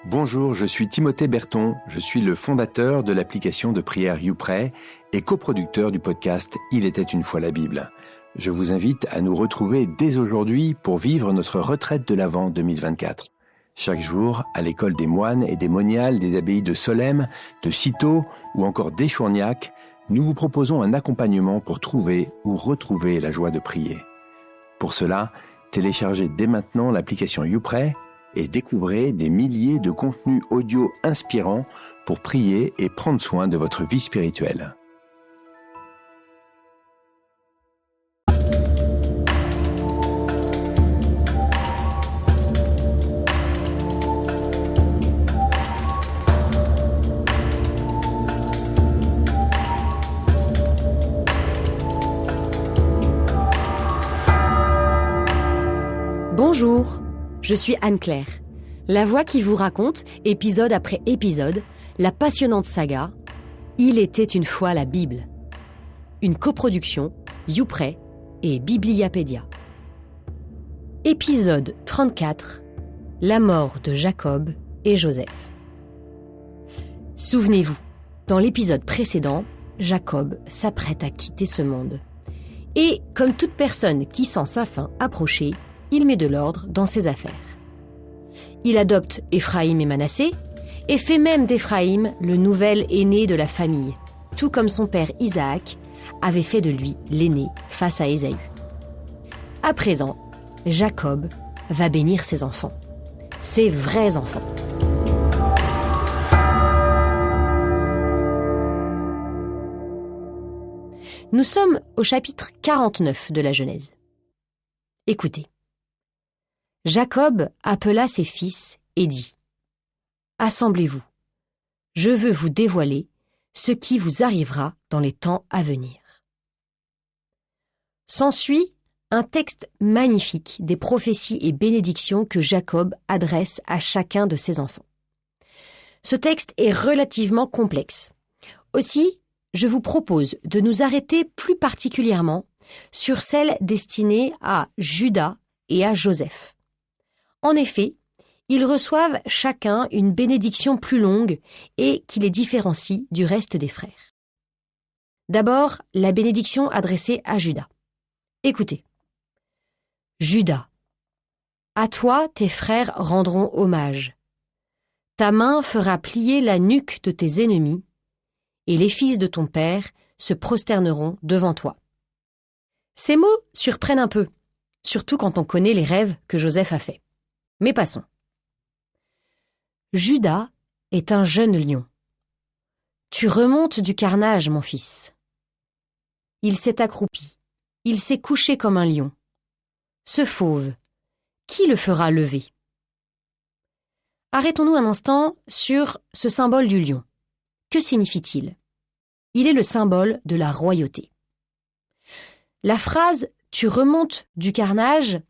Bonjour, je suis Timothée Berton, je suis le fondateur de l'application de prière YouPray et coproducteur du podcast Il était une fois la Bible. Je vous invite à nous retrouver dès aujourd'hui pour vivre notre retraite de l'Avent 2024. Chaque jour, à l'école des moines et des moniales des abbayes de Solesmes, de Cîteaux ou encore d'Échourgnac, nous vous proposons un accompagnement pour trouver ou retrouver la joie de prier. Pour cela, téléchargez dès maintenant l'application YouPray et découvrez des milliers de contenus audio inspirants pour prier et prendre soin de votre vie spirituelle. Bonjour, je suis Anne-Claire, la voix qui vous raconte, épisode après épisode, la passionnante saga « Il était une fois la Bible », une coproduction YouPray et Bibliapédia. Épisode 34, la mort de Jacob et Joseph. Souvenez-vous, dans l'épisode précédent, Jacob s'apprête à quitter ce monde. Et comme toute personne qui sent sa fin approcher, il met de l'ordre dans ses affaires. Il adopte Éphraïm et Manassé et fait même d'Éphraïm le nouvel aîné de la famille, tout comme son père Isaac avait fait de lui l'aîné face à Ésaü. À présent, Jacob va bénir ses enfants, ses vrais enfants. Nous sommes au chapitre 49 de la Genèse. Écoutez. Jacob appela ses fils et dit « Assemblez-vous, je veux vous dévoiler ce qui vous arrivera dans les temps à venir. » S'ensuit un texte magnifique des prophéties et bénédictions que Jacob adresse à chacun de ses enfants. Ce texte est relativement complexe. Aussi, je vous propose de nous arrêter plus particulièrement sur celle destinée à Juda et à Joseph. En effet, ils reçoivent chacun une bénédiction plus longue et qui les différencie du reste des frères. D'abord, la bénédiction adressée à Juda. Écoutez. Juda, à toi tes frères rendront hommage. Ta main fera plier la nuque de tes ennemis, et les fils de ton père se prosterneront devant toi. Ces mots surprennent un peu, surtout quand on connaît les rêves que Joseph a faits. Mais passons. Juda est un jeune lion. Tu remontes du carnage, mon fils. Il s'est accroupi, il s'est couché comme un lion. Ce fauve, qui le fera lever? Arrêtons-nous un instant sur ce symbole du lion. Que signifie-t-il? Il est le symbole de la royauté. La phrase « tu remontes du carnage »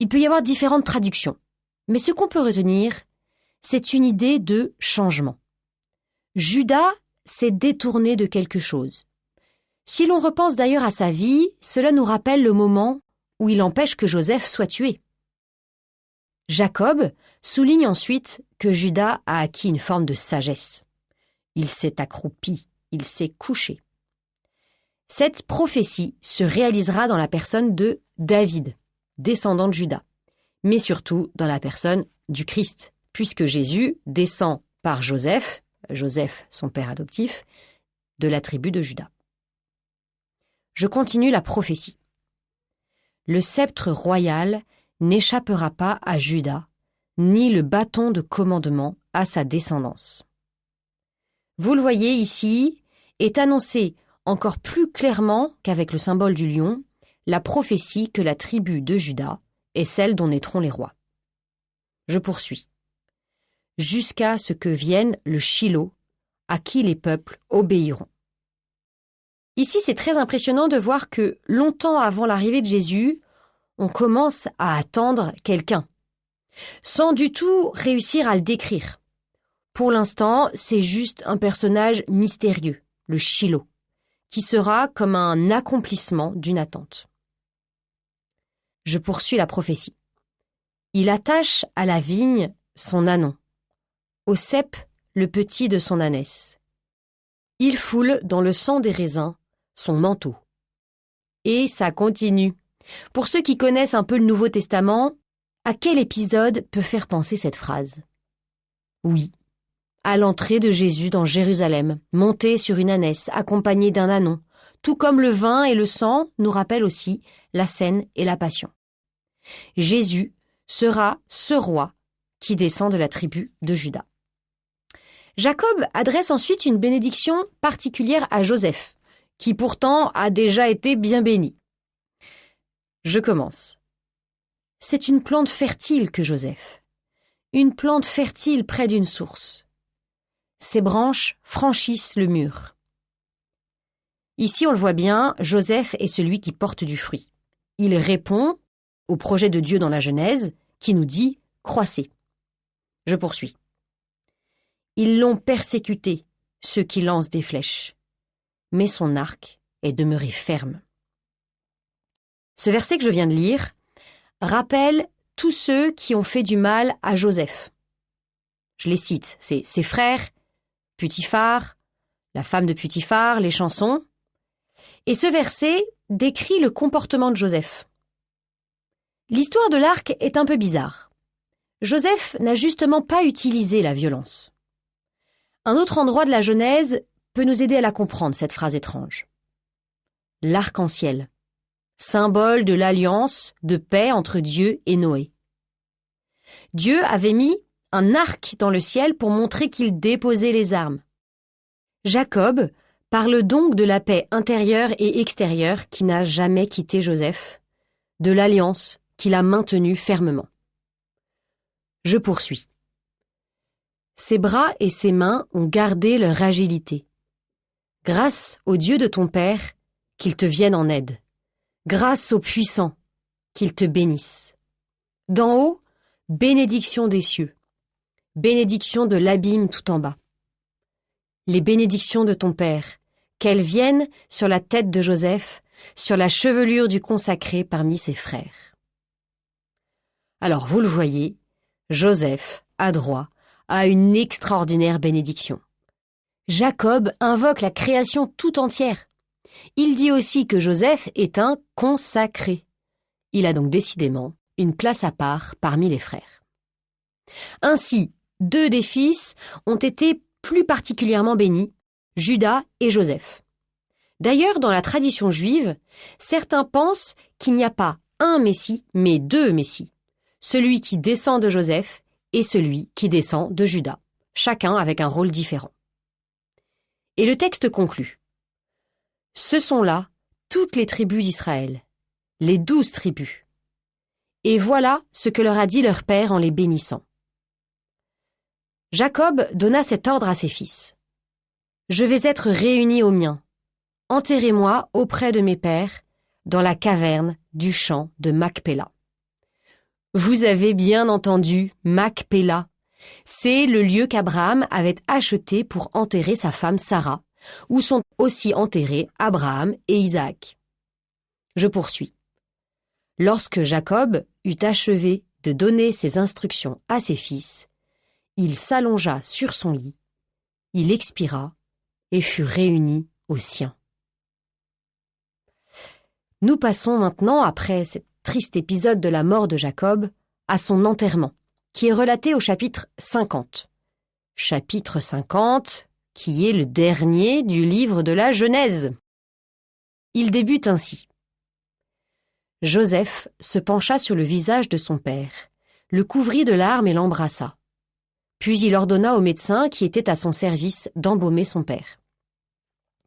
il peut y avoir différentes traductions, mais ce qu'on peut retenir, c'est une idée de changement. Juda s'est détourné de quelque chose. Si l'on repense d'ailleurs à sa vie, cela nous rappelle le moment où il empêche que Joseph soit tué. Jacob souligne ensuite que Juda a acquis une forme de sagesse. Il s'est accroupi, il s'est couché. Cette prophétie se réalisera dans la personne de David, descendant de Juda, mais surtout dans la personne du Christ, puisque Jésus descend par Joseph, son père adoptif, de la tribu de Juda. Je continue la prophétie. Le sceptre royal n'échappera pas à Juda, ni le bâton de commandement à sa descendance. Vous le voyez ici, est annoncé encore plus clairement qu'avec le symbole du lion, la prophétie que la tribu de Juda est celle dont naîtront les rois. Je poursuis. Jusqu'à ce que vienne le Shilo, à qui les peuples obéiront. Ici, c'est très impressionnant de voir que, longtemps avant l'arrivée de Jésus, on commence à attendre quelqu'un, sans du tout réussir à le décrire. Pour l'instant, c'est juste un personnage mystérieux, le Shilo, qui sera comme un accomplissement d'une attente. Je poursuis la prophétie. Il attache à la vigne son ânon, au cep le petit de son ânesse. Il foule dans le sang des raisins son manteau. Et ça continue. Pour ceux qui connaissent un peu le Nouveau Testament, à quel épisode peut faire penser cette phrase? Oui, à l'entrée de Jésus dans Jérusalem, monté sur une ânesse, accompagné d'un ânon, tout comme le vin et le sang nous rappellent aussi la scène et la passion. Jésus sera ce roi qui descend de la tribu de Juda. Jacob adresse ensuite une bénédiction particulière à Joseph, qui pourtant a déjà été bien béni. Je commence. C'est une plante fertile que Joseph, une plante fertile près d'une source. Ses branches franchissent le mur. Ici, on le voit bien, Joseph est celui qui porte du fruit. Il répond au projet de Dieu dans la Genèse, qui nous dit « croissez ». Je poursuis. Ils l'ont persécuté, ceux qui lancent des flèches, mais son arc est demeuré ferme. Ce verset que je viens de lire rappelle tous ceux qui ont fait du mal à Joseph. Je les cite, c'est ses frères, Putiphar, la femme de Putiphar, les chansons. Et ce verset décrit le comportement de Joseph. L'histoire de l'arc est un peu bizarre. Joseph n'a justement pas utilisé la violence. Un autre endroit de la Genèse peut nous aider à la comprendre, cette phrase étrange. L'arc-en-ciel, symbole de l'alliance de paix entre Dieu et Noé. Dieu avait mis un arc dans le ciel pour montrer qu'il déposait les armes. Jacob parle donc de la paix intérieure et extérieure qui n'a jamais quitté Joseph, de l'alliance qu'il a maintenue fermement. Je poursuis. Ses bras et ses mains ont gardé leur agilité. Grâce au Dieu de ton Père, qu'il te vienne en aide. Grâce au puissant, qu'il te bénisse. D'en haut, bénédiction des cieux. Bénédiction de l'abîme tout en bas. Les bénédictions de ton Père, qu'elles viennent sur la tête de Joseph, sur la chevelure du consacré parmi ses frères. Alors, vous le voyez, Joseph a droit à une extraordinaire bénédiction. Jacob invoque la création tout entière. Il dit aussi que Joseph est un consacré. Il a donc décidément une place à part parmi les frères. Ainsi, 2 des fils ont été plus particulièrement bénis, Juda et Joseph. D'ailleurs, dans la tradition juive, certains pensent qu'il n'y a pas un Messie, mais 2 Messies. Celui qui descend de Joseph et celui qui descend de Juda, chacun avec un rôle différent. Et le texte conclut. Ce sont là toutes les tribus d'Israël, les 12 tribus. Et voilà ce que leur a dit leur père en les bénissant. Jacob donna cet ordre à ses fils. Je vais être réuni aux miens. Enterrez-moi auprès de mes pères, dans la caverne du champ de Macpéla. Vous avez bien entendu, Macpéla. C'est le lieu qu'Abraham avait acheté pour enterrer sa femme Sarah, où sont aussi enterrés Abraham et Isaac. Je poursuis. Lorsque Jacob eut achevé de donner ses instructions à ses fils, il s'allongea sur son lit, il expira et fut réuni aux siens. Nous passons maintenant, après cet triste épisode de la mort de Jacob, à son enterrement, qui est relaté au chapitre 50. Chapitre 50, qui est le dernier du livre de la Genèse. Il débute ainsi. Joseph se pencha sur le visage de son père, le couvrit de larmes et l'embrassa. Puis il ordonna au médecin qui était à son service d'embaumer son père.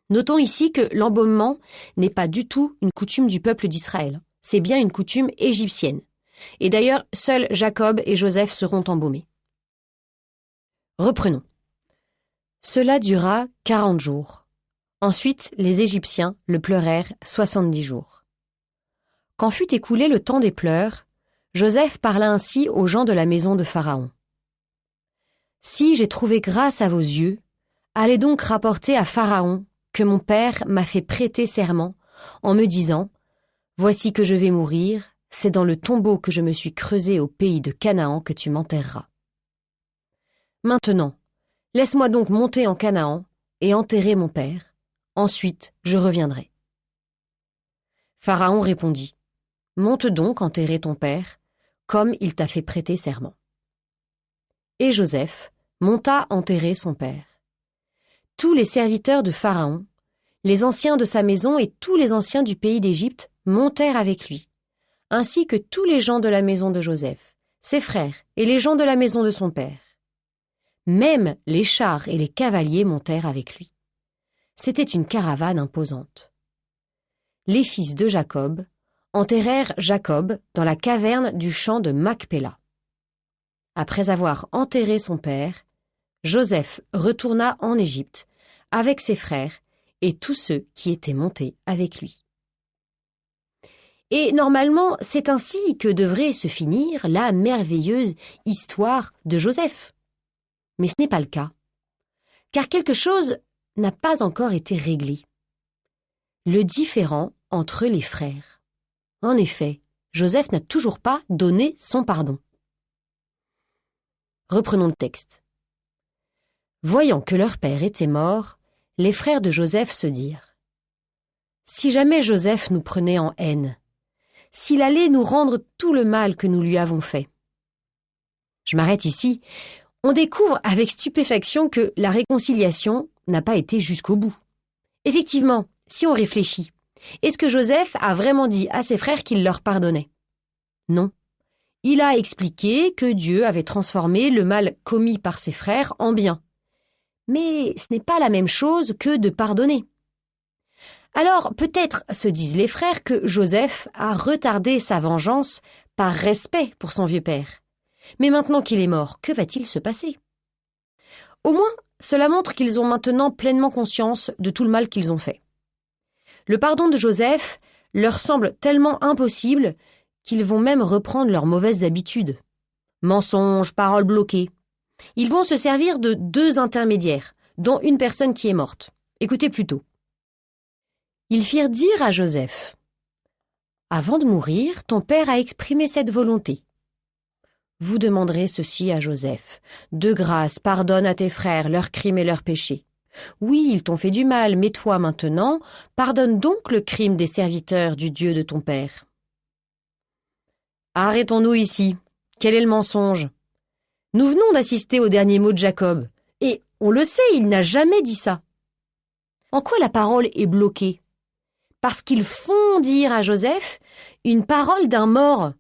Notons ici que l'embaumement n'est pas du tout une coutume du peuple d'Israël. C'est bien une coutume égyptienne. Et d'ailleurs, seuls Jacob et Joseph seront embaumés. Reprenons. Cela dura 40 jours. Ensuite, les Égyptiens le pleurèrent 70 jours. Quand fut écoulé le temps des pleurs, Joseph parla ainsi aux gens de la maison de Pharaon. « Si j'ai trouvé grâce à vos yeux, allez donc rapporter à Pharaon que mon père m'a fait prêter serment en me disant « Voici que je vais mourir, c'est dans le tombeau que je me suis creusé au pays de Canaan que tu m'enterreras. » Maintenant, laisse-moi donc monter en Canaan et enterrer mon père. Ensuite, je reviendrai. » Pharaon répondit, « Monte donc enterrer ton père, comme il t'a fait prêter serment. » Et Joseph monta enterrer son père. Tous les serviteurs de Pharaon, les anciens de sa maison et tous les anciens du pays d'Égypte montèrent avec lui, ainsi que tous les gens de la maison de Joseph, ses frères et les gens de la maison de son père. Même les chars et les cavaliers montèrent avec lui. C'était une caravane imposante. Les fils de Jacob enterrèrent Jacob dans la caverne du champ de Macpéla. Après avoir enterré son père, Joseph retourna en Égypte avec ses frères et tous ceux qui étaient montés avec lui. Et normalement, c'est ainsi que devrait se finir la merveilleuse histoire de Joseph. Mais ce n'est pas le cas, car quelque chose n'a pas encore été réglé. Le différend entre les frères. En effet, Joseph n'a toujours pas donné son pardon. Reprenons le texte. Voyant que leur père était mort, les frères de Joseph se dirent : « Si jamais Joseph nous prenait en haine, s'il allait nous rendre tout le mal que nous lui avons fait. » Je m'arrête ici. On découvre avec stupéfaction que la réconciliation n'a pas été jusqu'au bout. Effectivement, si on réfléchit, est-ce que Joseph a vraiment dit à ses frères qu'il leur pardonnait ? Non. Il a expliqué que Dieu avait transformé le mal commis par ses frères en bien. Mais ce n'est pas la même chose que de pardonner. Alors peut-être se disent les frères que Joseph a retardé sa vengeance par respect pour son vieux père. Mais maintenant qu'il est mort, que va-t-il se passer ? Au moins, cela montre qu'ils ont maintenant pleinement conscience de tout le mal qu'ils ont fait. Le pardon de Joseph leur semble tellement impossible qu'ils vont même reprendre leurs mauvaises habitudes. Mensonges, paroles bloquées. Ils vont se servir de 2 intermédiaires, dont une personne qui est morte. Écoutez plutôt. Ils firent dire à Joseph : « Avant de mourir, ton père a exprimé cette volonté. Vous demanderez ceci à Joseph : de grâce, pardonne à tes frères leurs crimes et leurs péchés. Oui, ils t'ont fait du mal, mais toi maintenant, pardonne donc le crime des serviteurs du Dieu de ton père. » Arrêtons-nous ici. Quel est le mensonge ? Nous venons d'assister au dernier mot de Jacob, et on le sait, il n'a jamais dit ça. En quoi la parole est bloquée ? Parce qu'ils font dire à Joseph une parole d'un mort,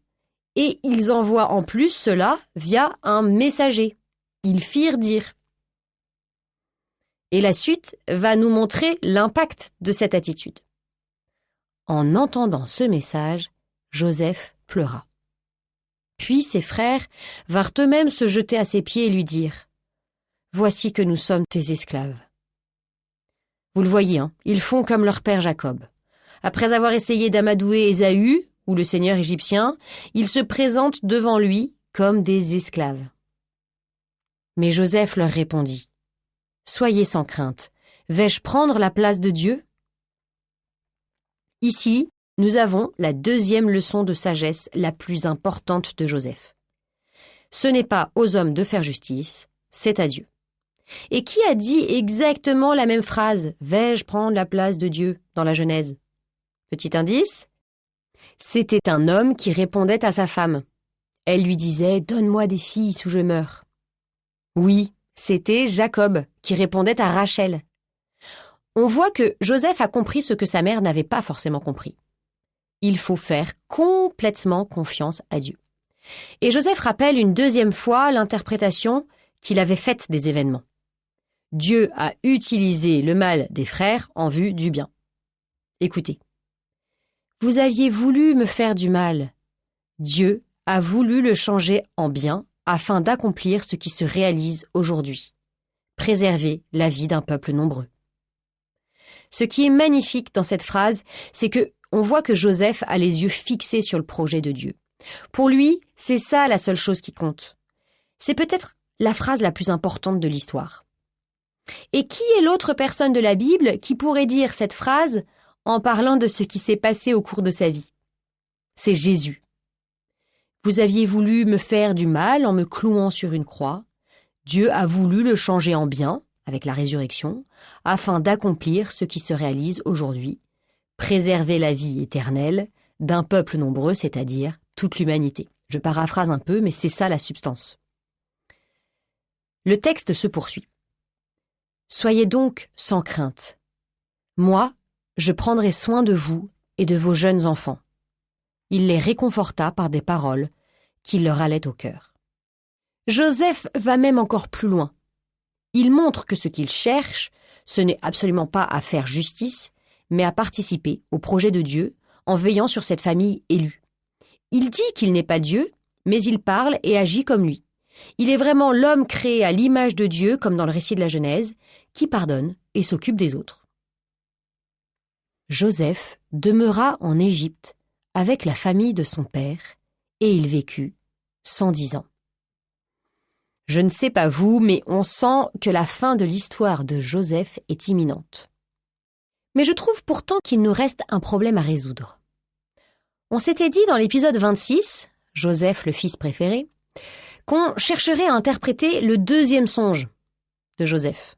et ils envoient en plus cela via un messager. Ils firent dire. Et la suite va nous montrer l'impact de cette attitude. En entendant ce message, Joseph pleura. Puis ses frères vinrent eux-mêmes se jeter à ses pieds et lui dire : « Voici que nous sommes tes esclaves. » Vous le voyez, ils font comme leur père Jacob. Après avoir essayé d'amadouer Ésaü, ou le seigneur égyptien, ils se présentent devant lui comme des esclaves. Mais Joseph leur répondit : « Soyez sans crainte, vais-je prendre la place de Dieu ? » Ici, nous avons la 2e leçon de sagesse la plus importante de Joseph. Ce n'est pas aux hommes de faire justice, c'est à Dieu. Et qui a dit exactement la même phrase « Vais-je prendre la place de Dieu » dans la Genèse ? Petit indice ? C'était un homme qui répondait à sa femme. Elle lui disait « Donne-moi des filles ou je meurs ». Oui, c'était Jacob qui répondait à Rachel. On voit que Joseph a compris ce que sa mère n'avait pas forcément compris. Il faut faire complètement confiance à Dieu. Et Joseph rappelle une 2e fois l'interprétation qu'il avait faite des événements. Dieu a utilisé le mal des frères en vue du bien. Écoutez. Vous aviez voulu me faire du mal. Dieu a voulu le changer en bien afin d'accomplir ce qui se réalise aujourd'hui. Préserver la vie d'un peuple nombreux. Ce qui est magnifique dans cette phrase, c'est que on voit que Joseph a les yeux fixés sur le projet de Dieu. Pour lui, c'est ça la seule chose qui compte. C'est peut-être la phrase la plus importante de l'histoire. Et qui est l'autre personne de la Bible qui pourrait dire cette phrase en parlant de ce qui s'est passé au cours de sa vie ? C'est Jésus. Vous aviez voulu me faire du mal en me clouant sur une croix. Dieu a voulu le changer en bien, avec la résurrection, afin d'accomplir ce qui se réalise aujourd'hui, préserver la vie éternelle d'un peuple nombreux, c'est-à-dire toute l'humanité. Je paraphrase un peu, mais c'est ça la substance. Le texte se poursuit. Soyez donc sans crainte. Moi, je prendrai soin de vous et de vos jeunes enfants. Il les réconforta par des paroles qui leur allaient au cœur. Joseph va même encore plus loin. Il montre que ce qu'il cherche, ce n'est absolument pas à faire justice, mais à participer au projet de Dieu en veillant sur cette famille élue. Il dit qu'il n'est pas Dieu, mais il parle et agit comme lui. Il est vraiment l'homme créé à l'image de Dieu, comme dans le récit de la Genèse, qui pardonne et s'occupe des autres. Joseph demeura en Égypte avec la famille de son père, et il vécut 110 ans. Je ne sais pas vous, mais on sent que la fin de l'histoire de Joseph est imminente. Mais je trouve pourtant qu'il nous reste un problème à résoudre. On s'était dit dans l'épisode 26, Joseph le fils préféré, qu'on chercherait à interpréter le deuxième songe de Joseph.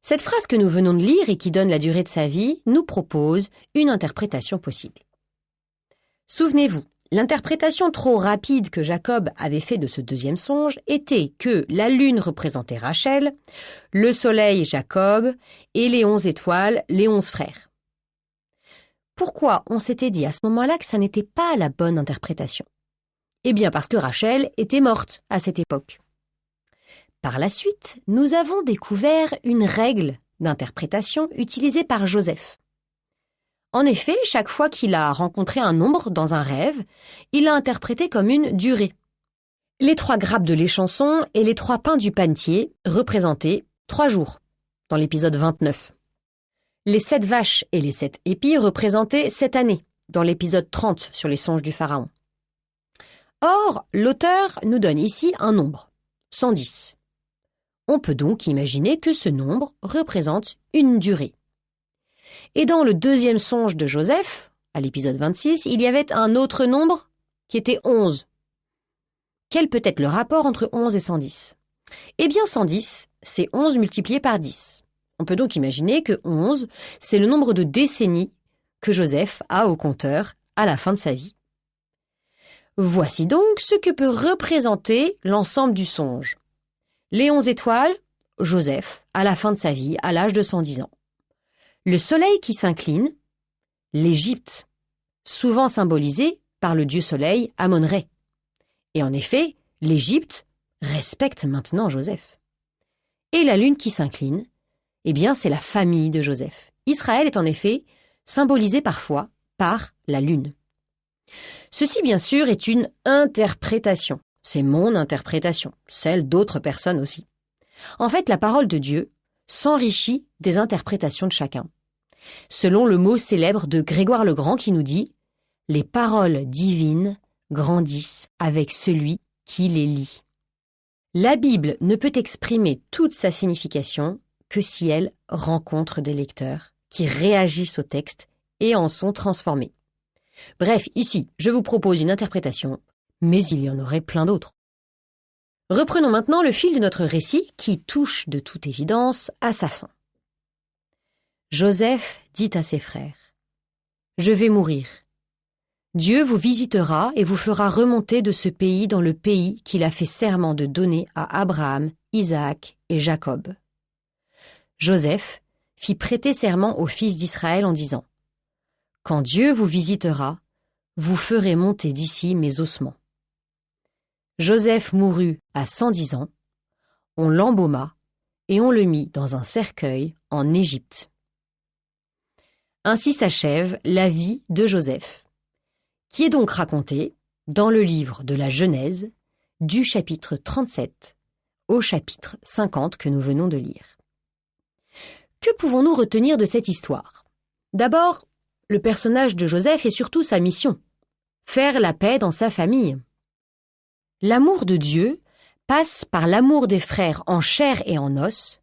Cette phrase que nous venons de lire et qui donne la durée de sa vie nous propose une interprétation possible. Souvenez-vous, l'interprétation trop rapide que Jacob avait fait de ce deuxième songe était que la lune représentait Rachel, le soleil Jacob et les 11 étoiles, les 11 frères. Pourquoi on s'était dit à ce moment-là que ça n'était pas la bonne interprétation ? Eh bien parce que Rachel était morte à cette époque. Par la suite, nous avons découvert une règle d'interprétation utilisée par Joseph. En effet, chaque fois qu'il a rencontré un nombre dans un rêve, il l'a interprété comme une durée. Les 3 grappes de l'échanson et les 3 pains du panetier représentaient 3 jours, dans l'épisode 29. Les 7 vaches et les 7 épis représentaient 7 années, dans l'épisode 30 sur les songes du pharaon. Or, l'auteur nous donne ici un nombre, 110. On peut donc imaginer que ce nombre représente une durée. Et dans le deuxième songe de Joseph, à l'épisode 26, il y avait un autre nombre qui était 11. Quel peut être le rapport entre 11 et 110 ? Eh bien 110, c'est 11 multiplié par 10. On peut donc imaginer que 11, c'est le nombre de décennies que Joseph a au compteur à la fin de sa vie. Voici donc ce que peut représenter l'ensemble du songe. Les 11 étoiles, Joseph, à la fin de sa vie, à l'âge de 110 ans. Le soleil qui s'incline, l'Égypte, souvent symbolisée par le dieu soleil Amon-Ré. Et en effet, l'Égypte respecte maintenant Joseph. Et la lune qui s'incline, eh bien c'est la famille de Joseph. Israël est en effet symbolisé parfois par la lune. Ceci, bien sûr, est une interprétation. C'est mon interprétation, celle d'autres personnes aussi. En fait, la parole de Dieu s'enrichit des interprétations de chacun. Selon le mot célèbre de Grégoire le Grand qui nous dit « Les paroles divines grandissent avec celui qui les lit ». La Bible ne peut exprimer toute sa signification que si elle rencontre des lecteurs qui réagissent au texte et en sont transformés. Bref, ici, je vous propose une interprétation, mais il y en aurait plein d'autres. Reprenons maintenant le fil de notre récit qui touche de toute évidence à sa fin. Joseph dit à ses frères « Je vais mourir. Dieu vous visitera et vous fera remonter de ce pays dans le pays qu'il a fait serment de donner à Abraham, Isaac et Jacob. » Joseph fit prêter serment aux fils d'Israël en disant « Quand Dieu vous visitera, vous ferez monter d'ici mes ossements. » Joseph mourut à 110 ans, on l'embauma et on le mit dans un cercueil en Égypte. Ainsi s'achève la vie de Joseph, qui est donc racontée dans le livre de la Genèse, du chapitre 37 au chapitre 50 que nous venons de lire. Que pouvons-nous retenir de cette histoire ? D'abord, le personnage de Joseph et surtout sa mission, faire la paix dans sa famille. L'amour de Dieu passe par l'amour des frères en chair et en os,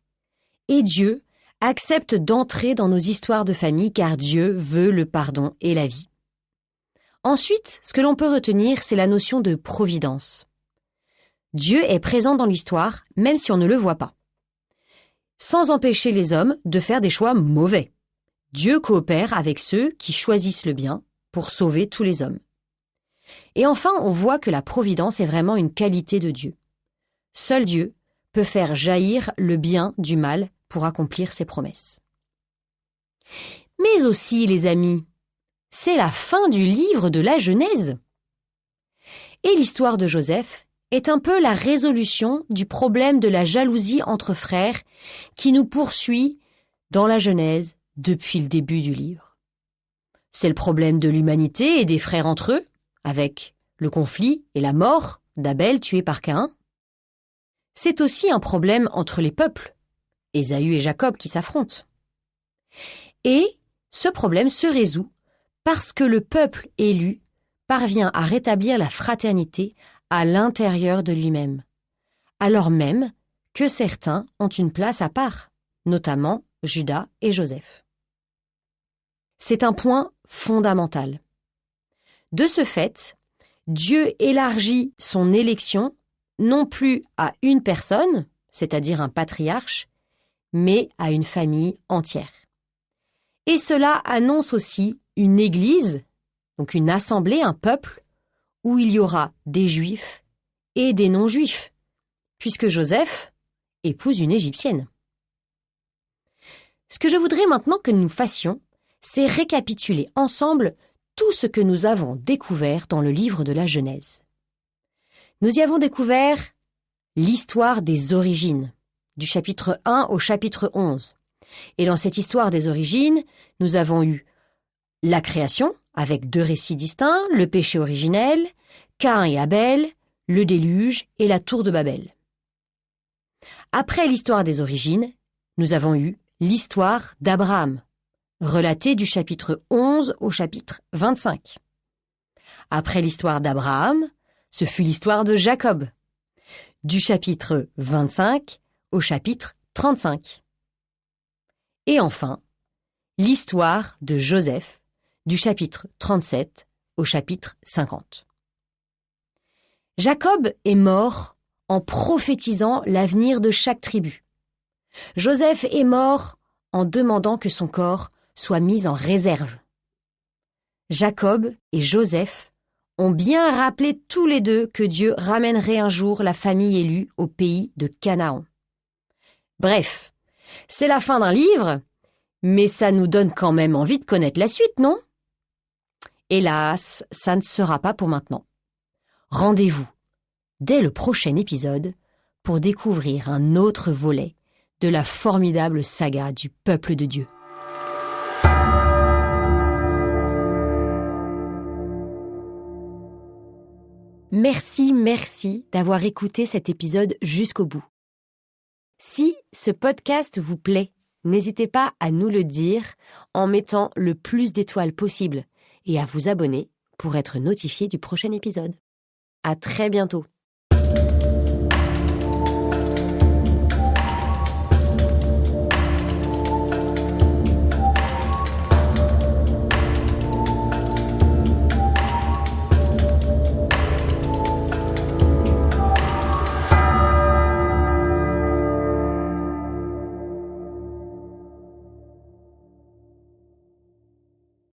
et Dieu accepte d'entrer dans nos histoires de famille car Dieu veut le pardon et la vie. Ensuite, ce que l'on peut retenir, c'est la notion de providence. Dieu est présent dans l'histoire, même si on ne le voit pas. Sans empêcher les hommes de faire des choix mauvais. Dieu coopère avec ceux qui choisissent le bien pour sauver tous les hommes. Et enfin, on voit que la providence est vraiment une qualité de Dieu. Seul Dieu peut faire jaillir le bien du mal pour accomplir ses promesses. Mais aussi, les amis, c'est la fin du livre de la Genèse. Et l'histoire de Joseph est un peu la résolution du problème de la jalousie entre frères qui nous poursuit dans la Genèse depuis le début du livre. C'est le problème de l'humanité et des frères entre eux, avec le conflit et la mort d'Abel tué par Caïn. C'est aussi un problème entre les peuples, Ésaü et Jacob qui s'affrontent. Et ce problème se résout parce que le peuple élu parvient à rétablir la fraternité à l'intérieur de lui-même, alors même que certains ont une place à part, notamment Judas et Joseph. C'est un point fondamental. De ce fait, Dieu élargit son élection non plus à une personne, c'est-à-dire un patriarche, mais à une famille entière. Et cela annonce aussi une église, donc une assemblée, un peuple, où il y aura des juifs et des non-juifs, puisque Joseph épouse une égyptienne. Ce que je voudrais maintenant que nous fassions, c'est récapituler ensemble tout ce que nous avons découvert dans le livre de la Genèse. Nous y avons découvert l'histoire des origines, du chapitre 1 au chapitre 11. Et dans cette histoire des origines, nous avons eu la création, avec 2 récits distincts, le péché originel, Caïn et Abel, le déluge et la tour de Babel. Après l'histoire des origines, nous avons eu l'histoire d'Abraham, relatée du chapitre 11 au chapitre 25. Après l'histoire d'Abraham, ce fut l'histoire de Jacob, du chapitre 25 au chapitre 35. Et enfin, l'histoire de Joseph, du chapitre 37 au chapitre 50. Jacob est mort en prophétisant l'avenir de chaque tribu. Joseph est mort en demandant que son corps soit mis en réserve. Jacob et Joseph ont bien rappelé tous les deux que Dieu ramènerait un jour la famille élue au pays de Canaan. Bref, c'est la fin d'un livre, mais ça nous donne quand même envie de connaître la suite, non ? Hélas, ça ne sera pas pour maintenant. Rendez-vous dès le prochain épisode pour découvrir un autre volet de la formidable saga du peuple de Dieu. Merci d'avoir écouté cet épisode jusqu'au bout. Si ce podcast vous plaît, n'hésitez pas à nous le dire en mettant le plus d'étoiles possible et à vous abonner pour être notifié du prochain épisode. À très bientôt.